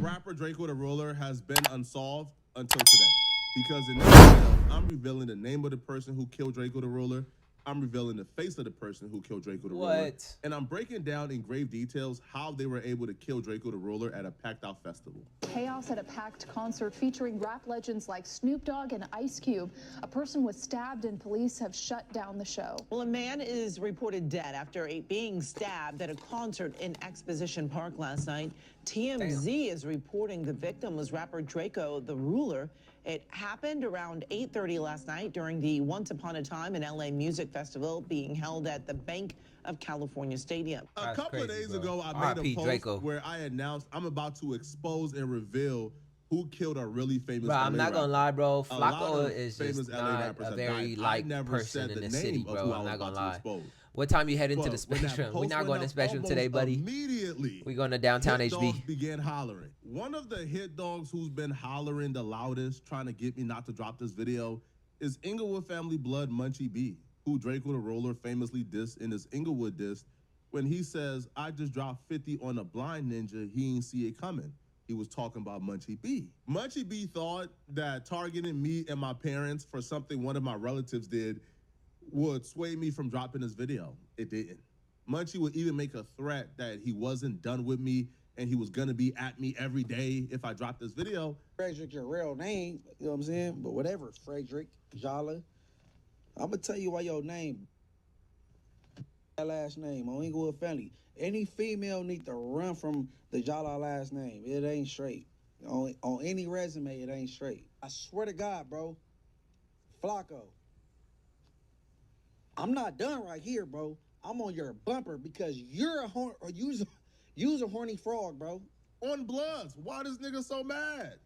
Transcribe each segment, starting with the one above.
rapper Drakeo the Ruler has been unsolved until today. Because in this video, I'm revealing the name of the person who killed Drakeo the Ruler. I'm revealing the face of the person who killed Drakeo the Ruler. And I'm breaking down in grave details how they were able to kill Drakeo the Ruler at a packed-out festival. Chaos at a packed concert featuring rap legends like Snoop Dogg and Ice Cube. A person was stabbed and police have shut down the show. Well, a man is reported dead after being stabbed at a concert in Exposition Park last night. TMZ is reporting the victim was rapper Drakeo the Ruler. It happened around 8:30 last night during the Once Upon a Time in LA Music Festival being held at the Bank of California Stadium. A couple of days ago, I made a post where I announced I'm about to expose and reveal who killed a really famous bro, I'm not gonna lie, bro. Flakko is famous just LA not a very liked person in the city, bro. I'm not gonna lie. What time you head into the Spectrum? We're not going to Spectrum today, buddy. Immediately, we're going to downtown hit HB. Dogs began hollering. One of the hit dogs who's been hollering the loudest, trying to get me not to drop this video, is Inglewood family blood Munchie B, who Drakeo the Ruler famously dissed in his Inglewood diss when he says, "I just dropped 50 on a blind ninja, he ain't see it coming." He was talking about Munchie B. Munchie B thought that targeting me and my parents for something one of my relatives did would sway me from dropping this video. It didn't. Munchie would even make a threat that he wasn't done with me and he was gonna be at me every day if I dropped this video. Frederick, your real name, you know what I'm saying? But whatever, Frederick, Jala, I'm gonna tell you why your name, that last name, on Inglewood family. Any female need to run from the Jala last name. It ain't straight. On any resume, it ain't straight. I swear to God, bro. Flakko. I'm not done right here, bro. I'm on your bumper because you're you's a horny frog, bro. On Bloods. Why this nigga so mad?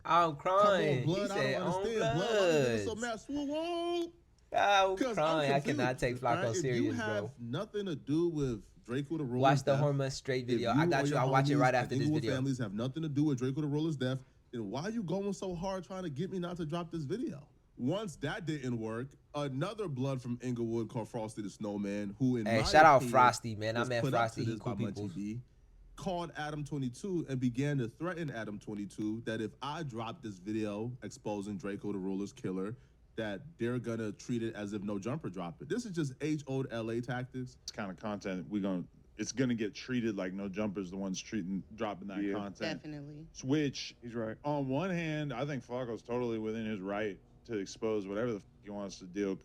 I'm crying. Come on, Blood. He said, I don't understand. on Blood. Why this nigga so mad? Swoop. I'm crying. I cannot take Flakko serious, bro. If you have nothing to do with Drakeo the Ruler's watch the death, Hormuz Straight video. I got you. I'll watch it right after this video. Families have nothing to do with Drakeo the Ruler's death. Then why are you going so hard trying to get me not to drop this video? Once that didn't work, another blood from Inglewood called Frosty the Snowman, who in my shout out opinion, Frosty, man. I met Frosty. He cool people. Called Adam 22 and began to threaten Adam 22 that if I drop this video exposing Drakeo the Ruler's killer, that they're gonna treat it as if no jumper dropped it. This is just age-old LA tactics. This kind of content it's gonna get treated like no jumper's the ones dropping that content. Definitely. Which he's right. On one hand, I think Flakko's totally within his right to expose whatever the f he wants to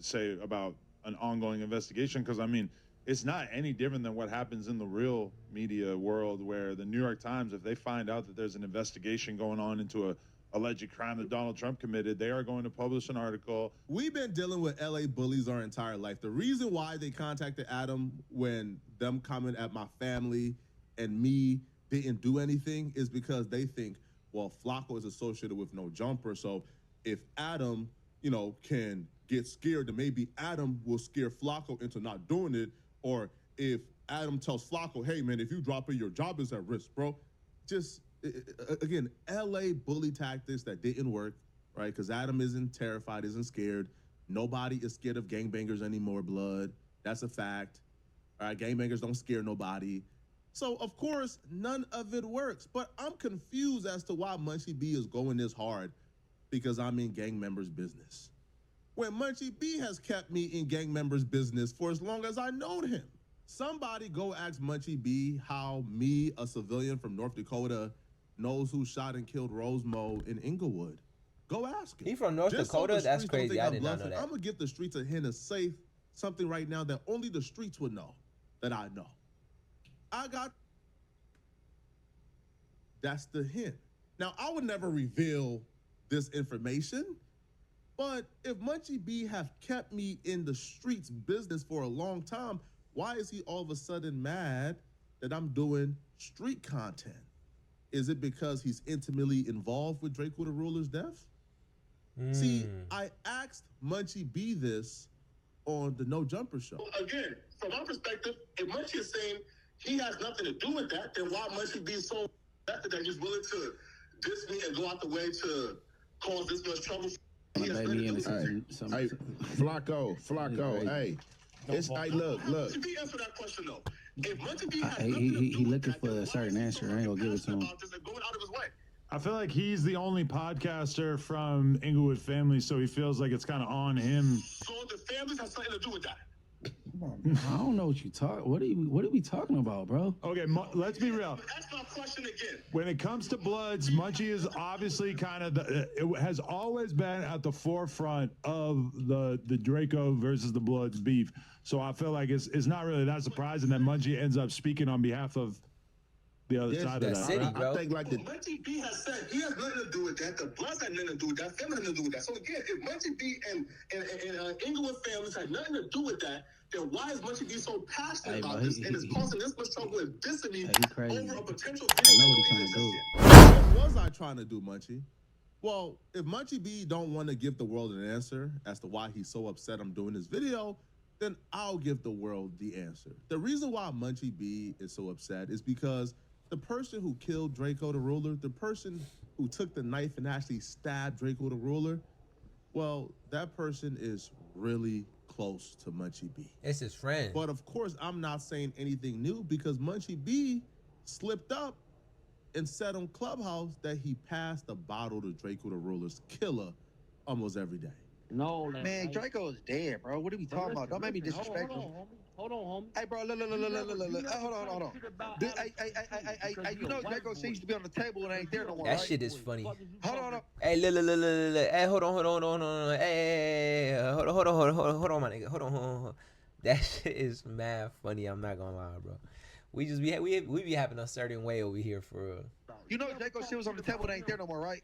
say about an ongoing investigation, because I mean, it's not any different than what happens in the real media world, where the New York Times, if they find out that there's an investigation going on into a alleged crime that Donald Trump committed, they are going to publish an article. We've been dealing with LA bullies our entire life. The reason why they contacted Adam when them coming at my family and me didn't do anything is because they think, well, Flakko is associated with no jumper, so if Adam, can get scared, then maybe Adam will scare Flakko into not doing it. Or if Adam tells Flakko, hey, man, if you drop it, your job is at risk, bro. Just, again, LA bully tactics that didn't work, right? Because Adam isn't terrified, isn't scared. Nobody is scared of gangbangers anymore, blood. That's a fact. All right, gangbangers don't scare nobody. So, of course, none of it works. But I'm confused as to why Munchie B is going this hard because I'm in gang members' business. When Munchie B has kept me in gang members' business for as long as I've known him. Somebody go ask Munchie B how me, a civilian from North Dakota, knows who shot and killed Rosemo in Inglewood. Go ask him. He from North Dakota? That's crazy. I did not know that. I'm going to give the streets a hint of safe, something right now that only the streets would know, that I know. That's the hint. Now, I would never reveal this information, but if Munchie B have kept me in the streets business for a long time, why is he all of a sudden mad that I'm doing street content? Is it because he's intimately involved with Drakeo the Ruler's death? See, I asked Munchie B this on the No Jumper show. Again, from my perspective, if Munchie is saying he has nothing to do with that, then why Munchie be so invested that he's willing to diss me and go out the way to cause this much trouble? Hey, Flakko, hey. Hey, look. Munchie B answer that question though. If Munchie B has he looking for a certain answer. I ain't gonna give it to him. Going out of his I feel like he's the only podcaster from Inglewood Family, so he feels like it's kind of on him. So the families have something to do with that. I don't know what you talk. What are we talking about, bro? Okay, let's be real. Ask my question again. When it comes to Bloods, Munchie is obviously kind of it has always been at the forefront of the Drakeo versus the Bloods beef. So I feel like it's not really that surprising that Munchie ends up speaking on behalf of the other side of that. City, bro. I think like the Munchie B has said he has nothing to do with that. The Bloods had nothing to do with that. Family had nothing to do with that. So again, if Munchie B and Inglewood families had nothing to do with that, then why is Munchie B so passionate about this and is causing this much trouble and dissing me over a potential video? I know what he's trying to do. What was I trying to do, Munchie? Well, if Munchie B don't want to give the world an answer as to why he's so upset I'm doing this video, then I'll give the world the answer. The reason why Munchie B is so upset is because the person who killed Drakeo the Ruler, the person who took the knife and actually stabbed Drakeo the Ruler, well, that person is really close to Munchie B. It's his friend. But of course, I'm not saying anything new because Munchie B slipped up and said on Clubhouse that he passed the bottle to Drakeo the Ruler's killer almost every day. No, Man, Drakeo is dead, bro. What are we talking about? Don't make me disrespectful. Hold on, homie. Hey, bro, look. Hold on. Hey, you know Drakeo used to be on the table and ain't there no more, That right? shit is funny. Hold on. Hey, look. Hey, hold on. Hey, hold on, my nigga. Hold on. That shit is mad funny. I'm not gonna lie, bro. We be having a certain way over here for real. You know Drakeo shit was on the table and ain't there no more, right?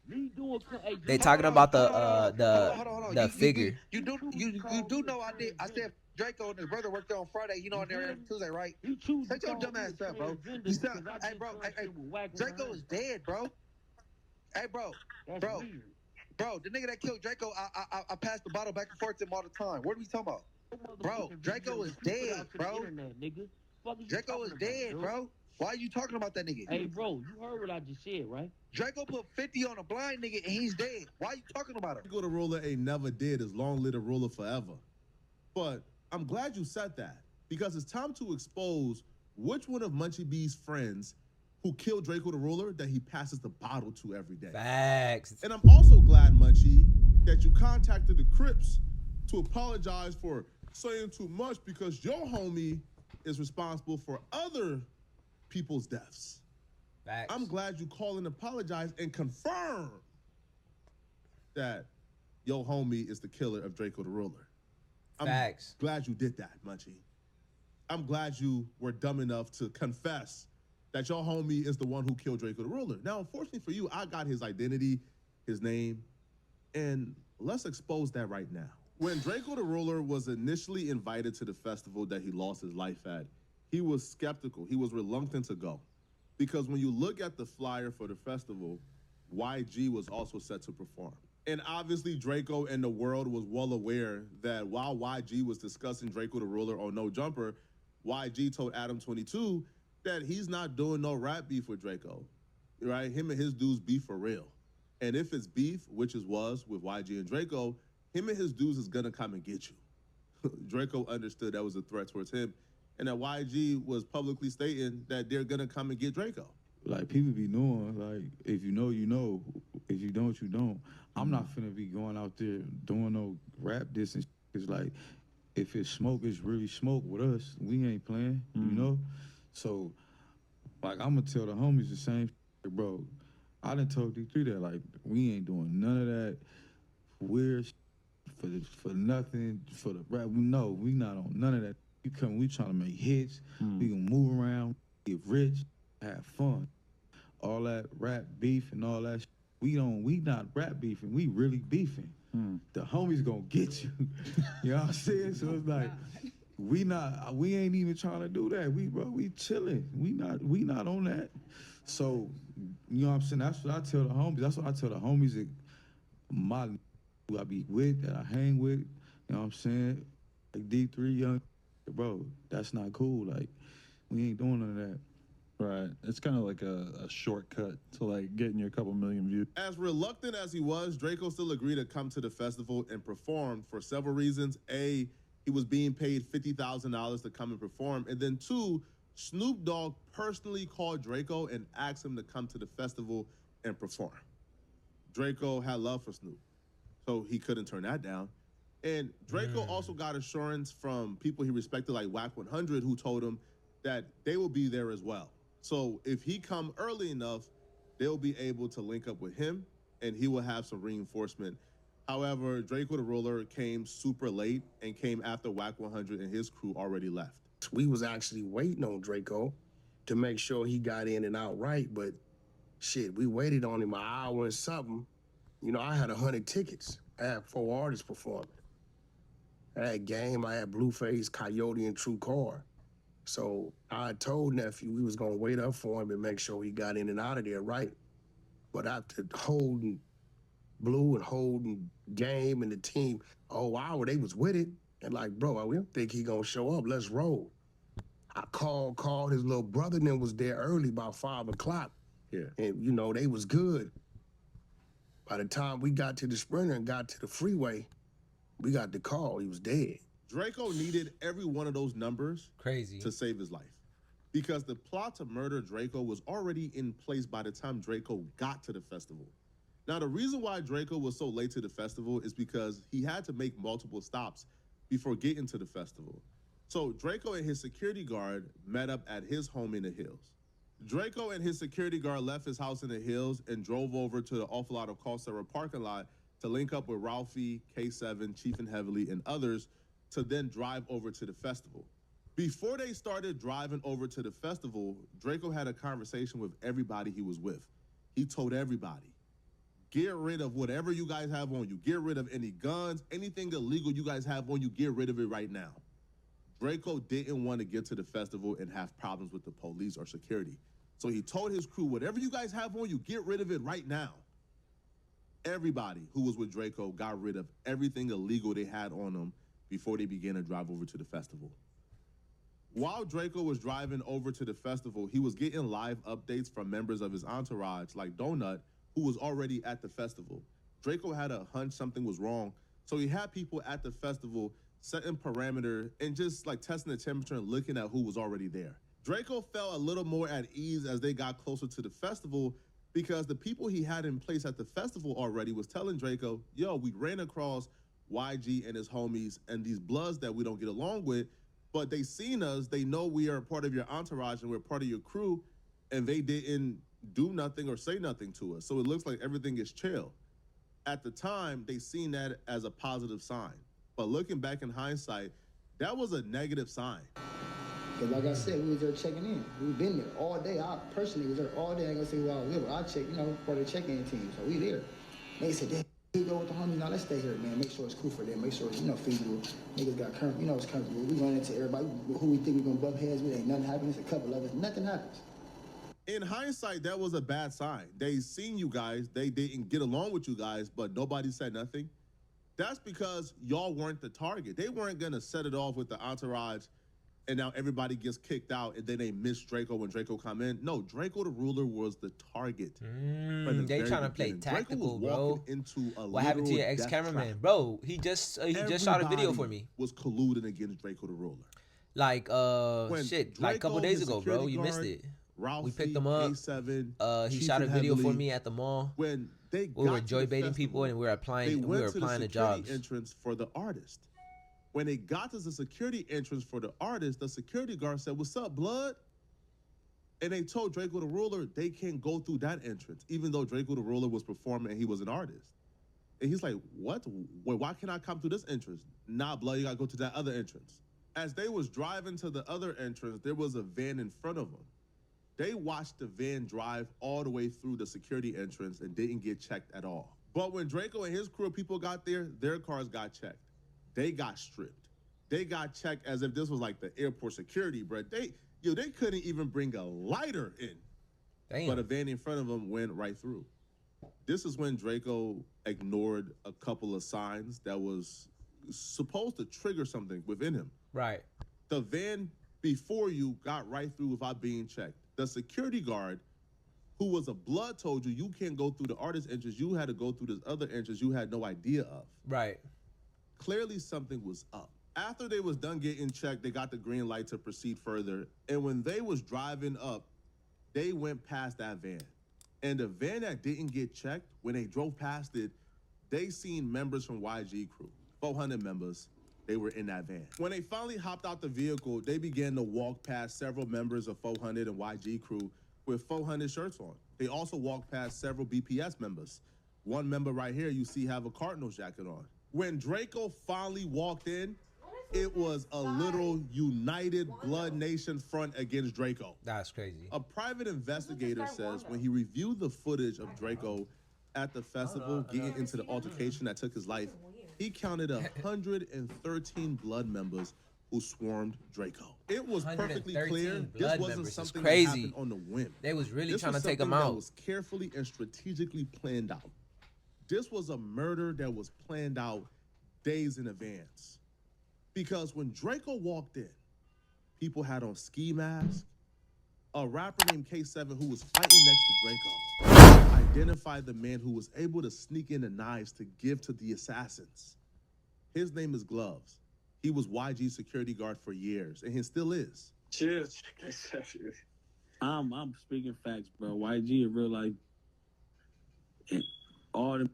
They talking about the figure. You do know I said Drakeo and his brother worked there on Friday. You know, on there every Tuesday, right? Shut your dumb ass up, bro. You sound, hey, bro. Drakeo is dead, bro. Hey, bro. The nigga that killed Drakeo, I passed the bottle back and forth to him all the time. What are we talking about? Bro, Drakeo is dead, bro. Drakeo is dead, bro. Why are you talking about that nigga? Hey, bro, you heard what I just said, right? Drakeo put 50 on a blind nigga and he's dead. Why are you talking about him? Drakeo the Ruler ain't never dead, as long live the ruler forever. But I'm glad you said that because it's time to expose which one of Munchie B's friends who killed Drakeo the Ruler that he passes the bottle to every day. Facts. And I'm also glad, Munchie, that you contacted the Crips to apologize for saying too much because your homie is responsible for other people's deaths. Facts. I'm glad you called and apologized and confirmed that your homie is the killer of Drakeo the Ruler. Facts. I'm glad you did that, Munchie. I'm glad you were dumb enough to confess that your homie is the one who killed Drakeo the Ruler. Now, unfortunately for you, I got his identity, his name, and let's expose that right now. When Drakeo the Ruler was initially invited to the festival that he lost his life at, he was skeptical. He was reluctant to go. Because when you look at the flyer for the festival, YG was also set to perform. And obviously Drakeo and the world was well aware that while YG was discussing Drakeo the Ruler on No Jumper, YG told Adam 22 that he's not doing no rap beef with Drakeo, right? Him and his dudes beef for real. And if it's beef, which it was with YG and Drakeo, him and his dudes is gonna come and get you. Drakeo understood that was a threat towards him, and that YG was publicly stating that they're gonna come and get Drakeo. Like, people be knowing, like, if you know, you know. If you don't, you don't. I'm not finna be going out there doing no rap diss and shit. It's like, if it's smoke, it's really smoke with us. We ain't playing, you know? So, like, I'm gonna tell the homies the same shit, bro. I done told D3 that, like, we ain't doing none of that weird shit for nothing, for the rap. No, we not on none of that. We trying to make hits. We gonna move around, get rich, have fun. All that rap beef and all that shit. We not rap beefing. We really beefing. The homies gonna get you. You know what I'm saying? So it's like, we ain't even trying to do that. We chilling. We not on that. So, you know what I'm saying? That's what I tell the homies. That's what I tell the homies that who I be with, that I hang with. You know what I'm saying? Like D3 young, bro, that's not cool. Like, we ain't doing none of that. Right. It's kind of like a shortcut to like getting you a couple million views. As reluctant as he was, Drakeo still agreed to come to the festival and perform for several reasons. A, he was being paid $50,000 to come and perform. And then two, Snoop Dogg personally called Drakeo and asked him to come to the festival and perform. Draco had love for Snoop, so he couldn't turn that down. And Draco also got assurance from people he respected, like Whack 100, who told him that they will be there as well. So if he come early enough, they'll be able to link up with him, and he will have some reinforcement. However, Draco the Ruler came super late and came after Whack 100 and his crew already left. We was actually waiting on Draco to make sure he got in and out right, but shit, we waited on him an hour and something. You know, I had 100 tickets. I had 4 artists performing. I had Game, I had Blueface, Coyote, and True Car. So I told Nephew we was gonna wait up for him and make sure he got in and out of there right. But after holding Blue and holding Game and the team a whole hour, they was with it. And like, bro, we don't think he gonna show up, let's roll. I called his little brother and then was there early, about 5 o'clock. Yeah. And you know, they was good. By the time we got to the Sprinter and got to the freeway, we got the call, he was dead. Draco needed every one of those numbers to save his life, because the plot to murder Draco was already in place by the time Draco got to the festival. Now, the reason why Draco was so late to the festival is because he had to make multiple stops before getting to the festival. So Draco and his security guard met up at his home in the hills. Draco and his security guard left his house in the hills and drove over to the Awful Lot of Call parking lot to link up with Ralphie, K7, Chief and Heavily, and others to then drive over to the festival. Before they started driving over to the festival, Draco had a conversation with everybody he was with. He told everybody, get rid of whatever you guys have on you. Get rid of any guns, anything illegal you guys have on you, get rid of it right now. Draco didn't want to get to the festival and have problems with the police or security. So he told his crew, whatever you guys have on you, get rid of it right now. Everybody who was with Draco got rid of everything illegal they had on them before they began to drive over to the festival. While Draco was driving over to the festival, he was getting live updates from members of his entourage, like Donut, who was already at the festival. Draco had a hunch something was wrong, so he had people at the festival setting parameter and just like testing the temperature and looking at who was already there. Draco felt a little more at ease as they got closer to the festival, because the people he had in place at the festival already was telling Draco, yo, we ran across YG and his homies and these bloods that we don't get along with, but they seen us, they know we are part of your entourage and we're part of your crew, and they didn't do nothing or say nothing to us. So it looks like everything is chill. At the time, they seen that as a positive sign. But looking back in hindsight, that was a negative sign. Because like I said, we was there checking in. We've been there all day. I personally was there all day. I ain't gonna say who I was with, but I checked, you know, for the check-in team. So we there. They said, damn, we go with the homies. Now let's stay here, man. Make sure it's cool for them. Make sure it's, you know, feasible. Niggas got comfortable. You know, it's comfortable. We run into everybody who we think we're gonna bump heads with. Ain't nothing happens. A couple of us. Nothing happens. In hindsight, that was a bad sign. They seen you guys. They didn't get along with you guys, but nobody said nothing. That's because y'all weren't the target. They weren't gonna set it off with the entourage and now everybody gets kicked out and then they miss Draco when Draco come in. No, Draco the Ruler was the target. They trying to play tactical, bro. Into a what happened to your ex-cameraman? Bro, he just shot a video for me. Was colluding against Draco the Ruler. Like, shit, like a couple days ago, bro. You missed it. Ralphie, we picked him up. K7, he shot a video for me at the mall. When we were joy baiting people and we were applying the jobs. Entrance for the artist. When they got to the security entrance for the artist, the security guard said, "What's up, blood?" And they told Draco the Ruler they can't go through that entrance, even though Draco the Ruler was performing and he was an artist. And he's like, "What? Wait, why can't I come through this entrance?" Nah, blood, you gotta go to that other entrance. As they was driving to the other entrance, there was a van in front of them. They watched the van drive all the way through the security entrance and didn't get checked at all. But when Draco and his crew of people got there, their cars got checked. They got stripped. They got checked as if this was like the airport security, bro. They couldn't even bring a lighter in. Damn. But a van in front of them went right through. This is when Draco ignored a couple of signs that was supposed to trigger something within him. Right. The van before you got right through without being checked. The security guard, who was a blood, told you you can't go through the artist entrance. You had to go through this other entrance you had no idea of. Right. Clearly something was up. After they was done getting checked, they got the green light to proceed further. And when they was driving up, they went past that van. And the van that didn't get checked, when they drove past it, they seen members from YG crew, 400 members. They were in that van. When they finally hopped out the vehicle, they began to walk past several members of 400 and YG crew with 400 shirts on. They also walked past several BPS members. One member right here you see have a Cardinals jacket on. When Drakeo finally walked in, it was a little united Blood Nation front against Drakeo. That's crazy. A private investigator says when he reviewed the footage of Drakeo at the festival getting into the altercation that took his life, he counted 113 blood members who swarmed Drakeo. It was perfectly clear this wasn't something that happened on the whim. They was really This trying was to take him something out. that was carefully and strategically planned out. This was a murder that was planned out days in advance. Because when Drakeo walked in, people had on ski masks. A rapper named K7 who was fighting next to Drakeo identified the man who was able to sneak in the knives to give to the assassins. His name is Gloves. He was YG's security guard for years, and he still is. Cheers. I'm speaking facts, bro. YG in real life. And all the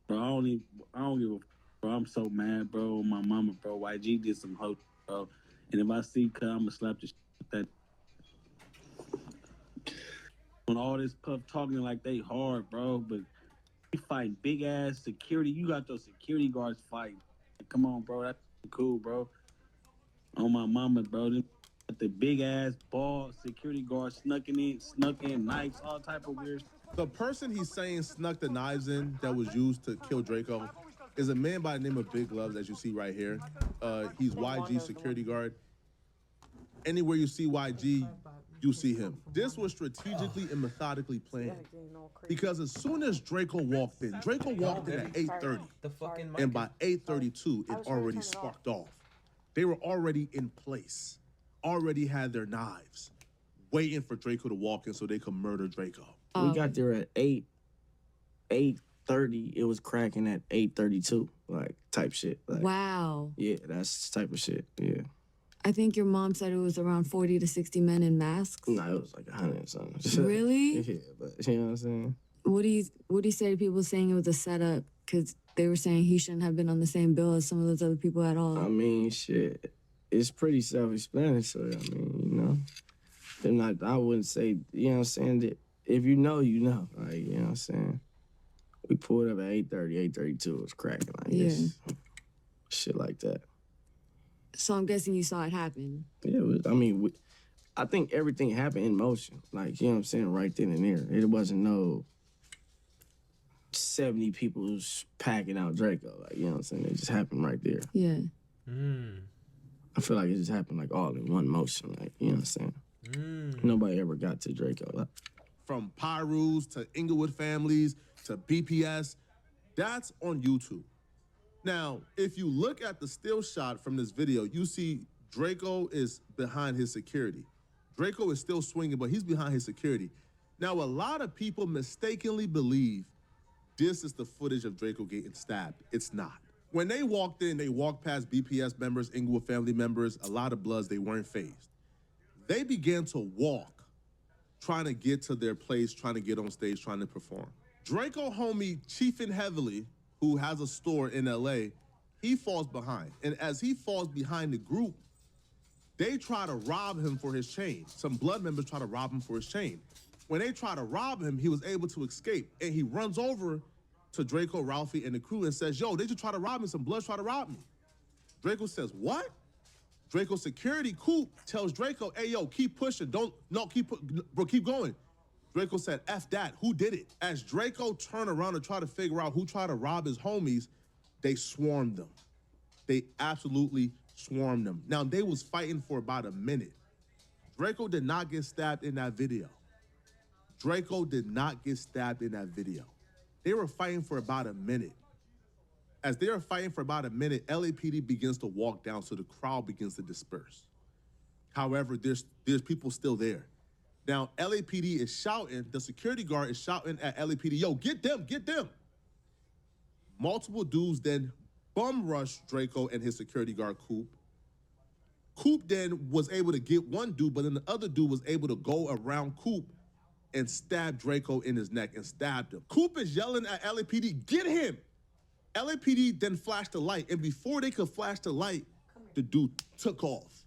bro, I don't give a bro. I'm so mad, bro. My mama, bro. YG did some hope, bro. And if I see Cuz, I'ma slap the shit that on all this puff talking like they hard, bro. But they fight big ass security. You got those security guards fighting. Come on, bro. That's cool, bro. On my mama, bro. The big ass ball security guard snuck in knives, all type of weird. The person he's saying snuck the knives in that was used to kill Drakeo is a man by the name of Big Gloves, as you see right here. He's YG's security guard. Anywhere you see YG, you see him. This was strategically and methodically planned. Because as soon as Drakeo walked in at 8:30. And by 8:32, it already sparked off. They were already in place, already had their knives, waiting for Drakeo to walk in so they could murder Drakeo. We got there at 8:30. It was cracking at 8:32, like type shit. Like, Wow. Yeah, that's the type of shit. Yeah. I think your mom said it was around 40 to 60 men in masks. No, it was like 100 and something. Really? Yeah, but you know what I'm saying? What do you say to people saying it was a setup? Because they were saying he shouldn't have been on the same bill as some of those other people at all. I mean, shit. It's pretty self-explanatory. I mean, you know. They're not, I wouldn't say, you know what I'm saying? That if you know, you know. Like, you know what I'm saying? We pulled up at 8:30, 8:32. It was cracking like this. Shit like that. So I'm guessing you saw it happen. Yeah, it was, I mean, I think everything happened in motion. Like, you know what I'm saying? Right then and there. It wasn't no 70 people packing out Drakeo. Like, you know what I'm saying? It just happened right there. Yeah. I feel like it just happened like all in one motion. Like, you know what I'm saying? Nobody ever got to Drakeo. From Pyrus to Inglewood families to BPS, that's on YouTube. Now, if you look at the still shot from this video, you see Drakeo is behind his security. Drakeo is still swinging, but he's behind his security. Now, a lot of people mistakenly believe this is the footage of Drakeo getting stabbed. It's not. When they walked in, they walked past BPS members, Inglewood family members, a lot of Bloods, they weren't fazed. They began to walk, trying to get to their place, trying to get on stage, trying to perform. Drakeo homie Chiefin Heavily, who has a store in LA, he falls behind. And as he falls behind the group, they try to rob him for his chain. Some blood members try to rob him for his chain. When they try to rob him, he was able to escape. And he runs over to Drakeo, Ralphie, and the crew and says, yo, they just try to rob me. Some bloods try to rob me. Drakeo says, what? Drakeo's security Coop tells Drakeo, hey, yo, keep pushing. Keep going. Drakeo said, F that, who did it? As Drakeo turned around to try to figure out who tried to rob his homies, they swarmed them. They absolutely swarmed them. Now, they was fighting for about a minute. Drakeo did not get stabbed in that video. Drakeo did not get stabbed in that video. They were fighting for about a minute. As they were fighting for about a minute, LAPD begins to walk down, so the crowd begins to disperse. However, there's people still there. Now, LAPD is shouting, the security guard is shouting at LAPD, yo, get them, get them. Multiple dudes then bum rush Drakeo and his security guard, Coop. Coop then was able to get one dude, but then the other dude was able to go around Coop and stabbed Draco in his neck and stabbed him. Coop is yelling at LAPD, get him! LAPD then flashed the light, and before they could flash the light, the dude took off.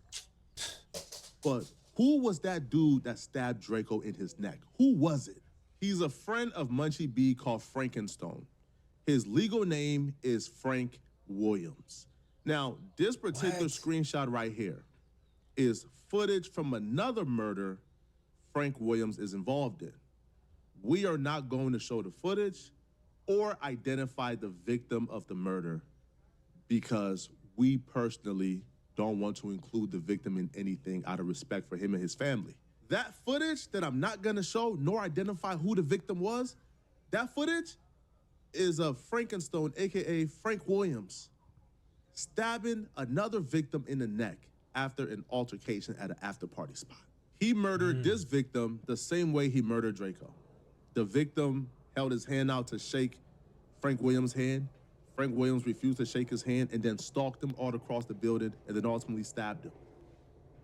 But who was that dude that stabbed Draco in his neck? Who was it? He's a friend of Munchie B called Frankenstone. His legal name is Frank Williams. Now, this particular screenshot right here is footage from another murder Frank Williams is involved in. We are not going to show the footage or identify the victim of the murder because we personally don't want to include the victim in anything out of respect for him and his family. That footage that I'm not gonna show nor identify who the victim was, that footage is of Frankenstone, AKA Frank Williams, stabbing another victim in the neck after an altercation at an after party spot. He murdered this victim the same way he murdered Draco. The victim held his hand out to shake Frank Williams' hand. Frank Williams refused to shake his hand and then stalked him all across the building and then ultimately stabbed him.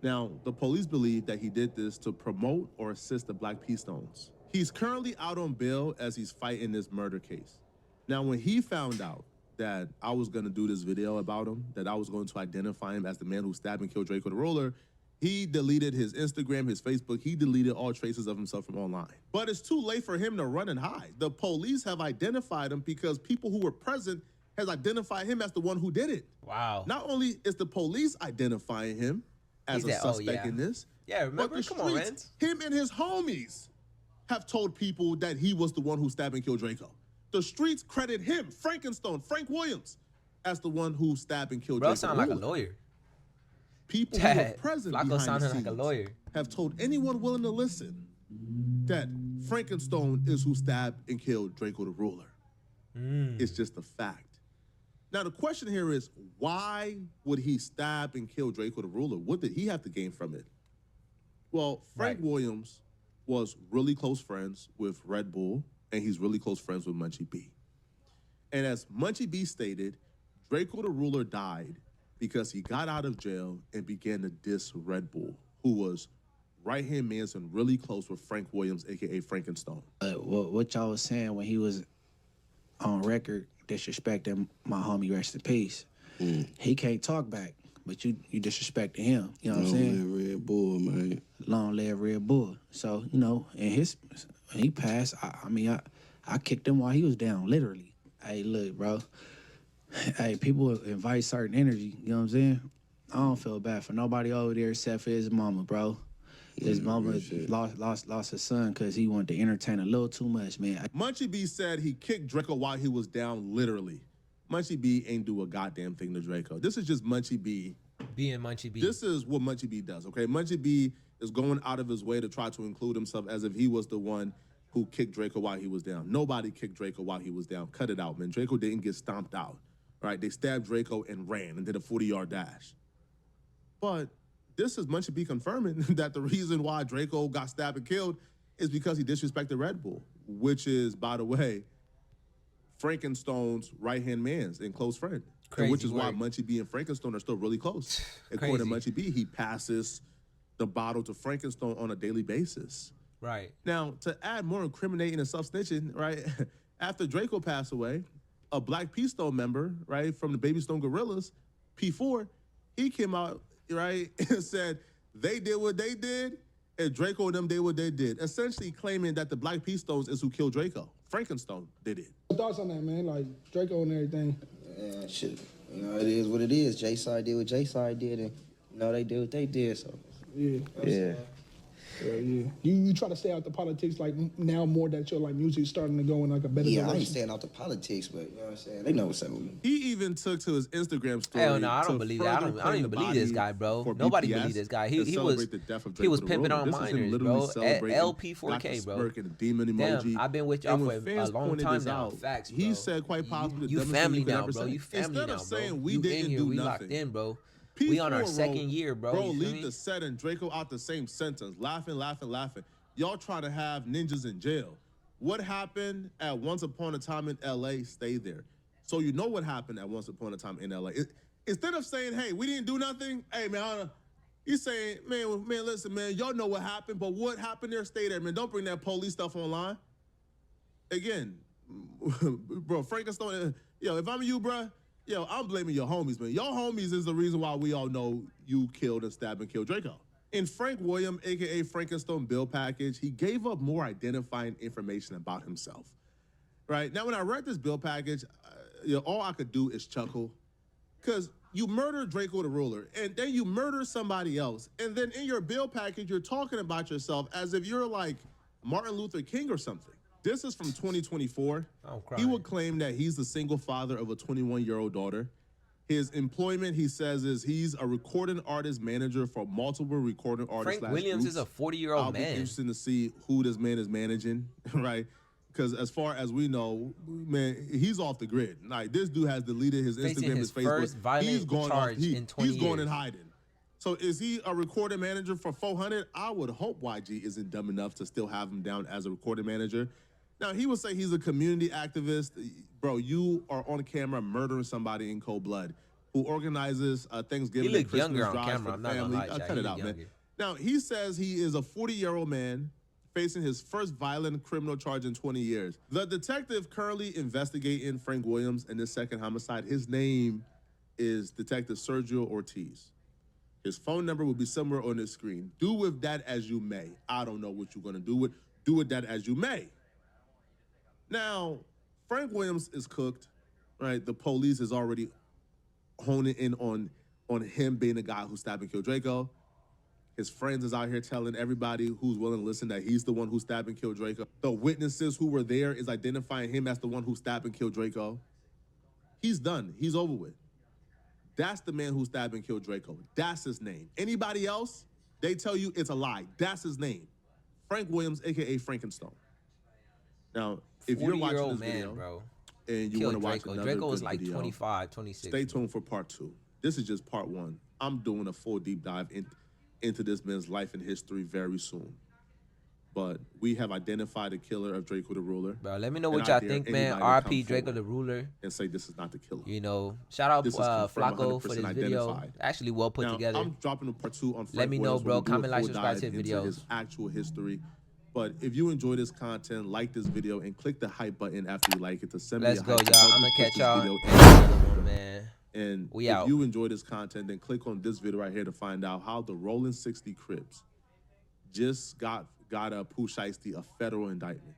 Now, the police believe that he did this to promote or assist the Black P Stones. He's currently out on bail as he's fighting this murder case. Now, when he found out that I was gonna do this video about him, that I was going to identify him as the man who stabbed and killed Draco the Ruler, he deleted his Instagram, his Facebook, he deleted all traces of himself from online. But it's too late for him to run and hide. The police have identified him because people who were present has identified him as the one who did it. Wow. Not only is the police identifying him as a suspect in this, yeah, remember? but the Come on, streets, Renz. him and his homies have told people that he was the one who stabbed and killed Draco. The streets credit him, Frankenstone, Frank Williams, as the one who stabbed and killed Bro, Draco. sound like a lawyer. People who were present Flakko behind the sounded scenes like a lawyer. have told anyone willing to listen that Frankenstone is who stabbed and killed Draco the Ruler. It's just a fact. Now, the question here is, why would he stab and kill Draco the Ruler? What did he have to gain from it? Well, Frank Williams was really close friends with Red Bull, and he's really close friends with Munchie B. And as Munchie B stated, Draco the Ruler died because he got out of jail and began to diss Red Bull, who was right-hand man and really close with Frank Williams, a.k.a. Frankenstone. What y'all was saying when he was on record disrespecting my homie, rest in peace. He can't talk back, but you disrespecting him. You know what I'm saying? Long live Red Bull, man. Long live Red Bull. So, you know, and when he passed, I kicked him while he was down, literally. Hey, look, bro. Hey, people invite certain energy, you know what I'm saying? I don't feel bad for nobody over there except for his mama, bro. His mama lost his son because he wanted to entertain a little too much, man. Munchie B said he kicked Draco while he was down, literally. Munchie B ain't do a goddamn thing to Draco. This is just Munchie B. Being Munchie B. This is what Munchie B does, okay? Munchie B is going out of his way to try to include himself as if he was the one who kicked Draco while he was down. Nobody kicked Draco while he was down. Cut it out, man. Draco didn't get stomped out, right? They stabbed Draco and ran and did a 40-yard dash. But this is Munchie B confirming that the reason why Draco got stabbed and killed is because he disrespected Red Bull, which is, by the way, Frankenstone's right-hand man and close friend. Crazy which is work. why Munchie B and Frankenstone are still really close. According to Munchie B, he passes the bottle to Frankenstone on a daily basis. Right. Now, to add more incriminating and self-snitching, right, after Draco passed away, a Black P Stone member, right, from the Baby Stone Gorillas, P4, he came out, right, and said they did what they did, and Draco and them did what they did, essentially claiming that the Black P Stones is who killed Draco. Frankenstone did it. Thoughts on that, man? Like Draco and everything. Yeah, shit. You know, it is what it is. J-Side did what J-Side did, and you know they did what they did. So Yeah. Yeah. You try to stay out the politics like now more that your like music starting to go in like a better direction. I ain't staying out the politics, but you know what I'm saying. They know what's up with me. He even took to his Instagram story. Hell no, I don't believe that. I don't even believe this guy, bro. Nobody believe this guy. He was pimping on minors, bro. LP 4K, bro. Damn, I've been with y'all for a long time now. Facts, bro. He said quite possibly you family now, bro. You family now, bro. Saying we you didn't in here, do we nothing. locked in, bro. P4 we on our second year, bro. Bro, leave the set and Draco out the same sentence. Laughing. Y'all trying to have ninjas in jail. What happened at Once Upon a Time in LA, stay there. So you know what happened at Once Upon a Time in LA. Instead of saying, hey, we didn't do nothing, hey, man, He's saying, man, listen, man, y'all know what happened, but what happened there? Stay there, man. Don't bring that police stuff online. Again, bro, Frankenstein, if I'm you, bro, I'm blaming your homies, man. Your homies is the reason why we all know you killed and stabbed and killed Drakeo. In Frank Williams, a.k.a. Frankenstein bill package, he gave up more identifying information about himself, right? Now, when I read this bill package, all I could do is chuckle, because you murdered Drakeo the Ruler, and then you murder somebody else, and then in your bill package, you're talking about yourself as if you're like Martin Luther King or something. This is from 2024. He would claim that he's the single father of a 21-year-old daughter. His employment, he says, is he's a recording artist manager for multiple recording artists. Frank Williams is a 40-year-old man. I'll be interested to see who this man is managing, right? Because as far as we know, man, he's off the grid. Like, this dude has deleted his Instagram, his Facebook. First violent he's going charge in 20 He's going years. in hiding. So is he a recording manager for 400? I would hope YG isn't dumb enough to still have him down as a recording manager. Now, he would say he's a community activist. Bro, you are on camera murdering somebody in cold blood who organizes Thanksgiving. He looked and younger Christmas on drives camera. for I'm not family. gonna lie, Cut it out, man. Now, he says he is a 40-year-old man facing his first violent criminal charge in 20 years. The detective currently investigating Frank Williams in this second homicide, his name is Detective Sergio Ortiz. His phone number will be somewhere on this screen. Do with that as you may. I don't know what you're going to do with. Do with that as you may. Now, Frank Williams is cooked, right? The police is already honing in on him being the guy who stabbed and killed Drakeo. His friends is out here telling everybody who's willing to listen that he's the one who stabbed and killed Drakeo. The witnesses who were there is identifying him as the one who stabbed and killed Drakeo. He's done. He's over with. That's the man who stabbed and killed Drakeo. That's his name. Anybody else, they tell you it's a lie. That's his name. Frank Williams, a.k.a. Frankenstein. Now, if you're watching this video, bro, and you want to watch another Drakeo good is like video, 25, 26. stay tuned for part 2. This is just part 1. I'm doing a full deep dive into this man's life and history very soon. But we have identified the killer of Drakeo the Ruler. Bro, let me know what y'all think, man. RP Drakeo the Ruler. And say this is not the killer. You know, shout out Flakko for this video. Identified. Actually well put together. I'm dropping a part 2 on Frank Let me know, Williams, bro. where we do a Comment, like, full subscribe to dive the into videos. his actual history. But if you enjoy this content, like this video and click the hype button after you like it to send me a hype. Let's go, y'all. I'm gonna catch y'all in another one, man. And we if out. you enjoy this content, then click on this video right here to find out how the Rolling 60 Crips just got Pooh Shiesty a federal indictment.